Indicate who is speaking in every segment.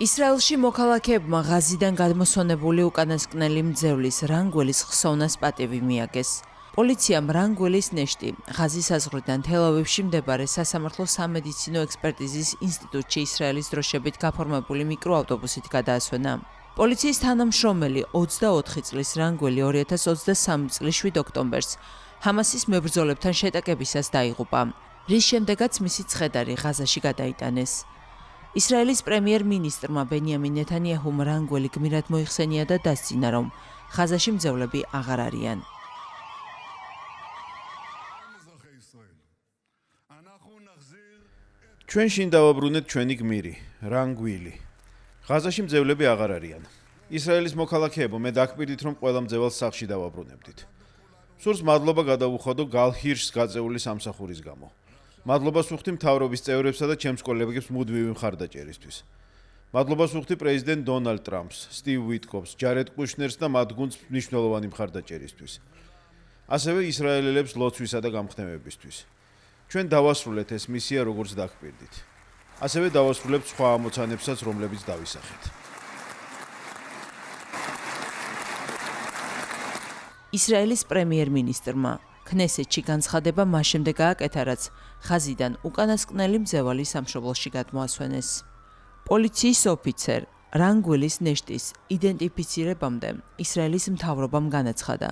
Speaker 1: ისრაელში მოქალაქეებმა ღაზიდან გადმოსვენებული უკანასკნელი მძევლის რანგველის ხსოვნას პატივი მიაგეს. პოლიციამ რანგველის ნეშტი ღაზის საზღვრიდან თელ-ავივში მდებარე სასამართლო სამედიცინო ექსპერტიზის ინსტიტუტში ისრაელის დროშებით გაფორმებული მიკროავტობუსით გადაასვენა. პოლიციის თანამშრომელი 24 წლის რანგველი 2023 წლის 7 ოქტომბერს ჰამასის მებრძოლებთან შეტაკებისას დაიღუპა, რის შემდეგაც მისი ცხედარი ღაზაში გადაიტანეს. ისრაელის პრემიერ-მინისტრმა ბენიამინ ნეთანიაჰუმ რანგველი გმირად მოიხსენია და დასძინა, რომ ღაზაში მძევლები აღარ არიან.
Speaker 2: ჩვენ შინ დავაბრუნეთ ჩვენი გმირი, რანგვილი. ღაზაში მძევლები აღარ არიან. ისრაელის მოქალაქეებო, მე დაგკვირდით, რომ ყველა მძეველს სახლში დავაბრუნებდით. სურს მადლობა გადავუხადო გალ ჰირშს გაწეული სამსახურის გამო. მადლობას ვუხდი მთავრობის წევრებსა და ჩემს კოლეგებს მუდმივი მხარდაჭერისთვის. მადლობას ვუხდი პრეზიდენტ დონალდ ტრამპს, სტივ ვიტკოფს, ჯარედ კუშნერს და მათ გუნდს მნიშვნელოვანი მხარდაჭერისთვის. ასევე ისრაელელებს ლოცვისა და გამხნევებისთვის. ჩვენ დავასრულეთ ეს მისია, როგორც დაგკვირდით. ასევე დავასრულებთ სხვა ამოცანებსაც, რომლებიც დავისახეთ.
Speaker 1: ისრაელის პრემიერ-მინისტრმა ქნესეთში განცხადება მას შემდეგ გააკეთა, რაც ღაზიდან უკანასკნელი მძევალი სამშობლოში გადმოასვენეს. პოლიციის ოფიცერ რანგველის ნეშტის იდენტიფიცირებამდე ისრაელის მთავრობამ განაცხადა,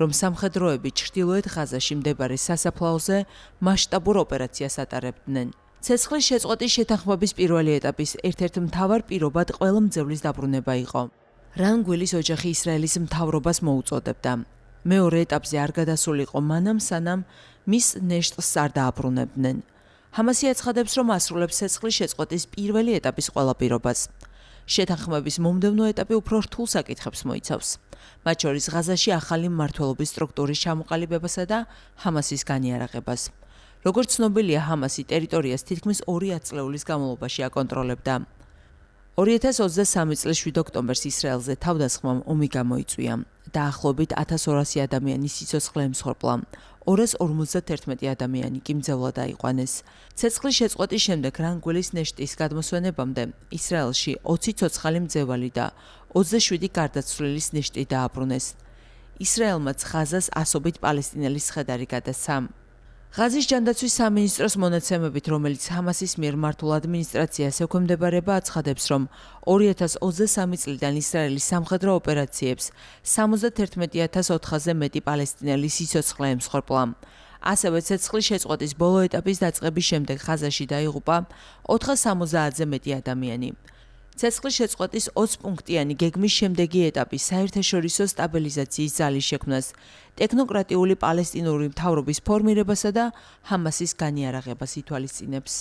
Speaker 1: რომ სამხედროები ჩრდილოეთ ღაზაში მდებარე სასაფლაოზე მასშტაბურ ოპერაციას ატარებდნენ. ცეცხლის შეწყვეტის შეთანხმების პირველი ეტაპის ერთ-ერთ მთავარ პირობად ყველა მძევლის დაბრუნება იყო. რანგველის ოჯახი ისრაელის მთავრობას მოუწოდებდა. მეორე ეტაპზე არ გადასულიყო მანამ, სანამ მის ნეშტს არ დააბრუნებდნენ. ჰამასი აცხადებს, რომ ასრულებს ცეცხლის შეწყვეტის პირველი ეტაპის ყველა პირობას. შეთანხმების მომდევნო ეტაპი უფრო რთულ საკითხებს მოიცავს, მათ შორის ღაზაში ახალი მმართველობის სტრუქტურის ჩამოყალიბებასა და ჰამასის განიარაღებას. როგორც ცნობილია, ჰამასი ტერიტორიას თითქმის 2 ათწლეულის განმავლობაში აკონტროლებდა. 2023 წლის 7 ოქტომბერს ისრაელზე თავდასხმამ ომი გამოიწვია. დაახლოებით 1200 ადამიანი სიცოცხლე ემსხვერპლა, 251 ადამიანი კი მძევლად აიყვანეს. ცეცხლის შეწყვეტის შემდეგ რანგველის ნეშტის გადმოსვენებამდე ისრაელში 20 ცოცხალი მძევალი და 27 გარდაცვლილის ნეშტი დააბრუნეს. ისრაელმა ღაზას ასობით პალესტინელის ცხედარი გადასცა. ღაზის ჯანდაცვის სამინისტროს მონაცემებით, რომელიც ჰამასის მიერ მართულ ადმინისტრაციას ექვემდებარება, აცხადებს, რომ 2023 წლიდან ისრაელის სამხედრო ოპერაციებს 71400-ზე მეტი პალესტინელი სიცოცხლე ემსხვერპლა. ასევე ცეცხლის შეწყვეტის ბოლო ეტაპის დაწყების შემდეგ ღაზაში დაიღუპა 470-ზე მეტი ადამიანი. ცეცხლის შეწყვეტის 20 პუნქტიანი გეგმის შემდეგი ეტაპი საერთაშორისო სტაბილიზაციის ძალის შექმნას, ტექნოკრატიული პალესტინური მთავრობის ფორმირებასა და ჰამასის განიარაღებას ითვალისწინებს.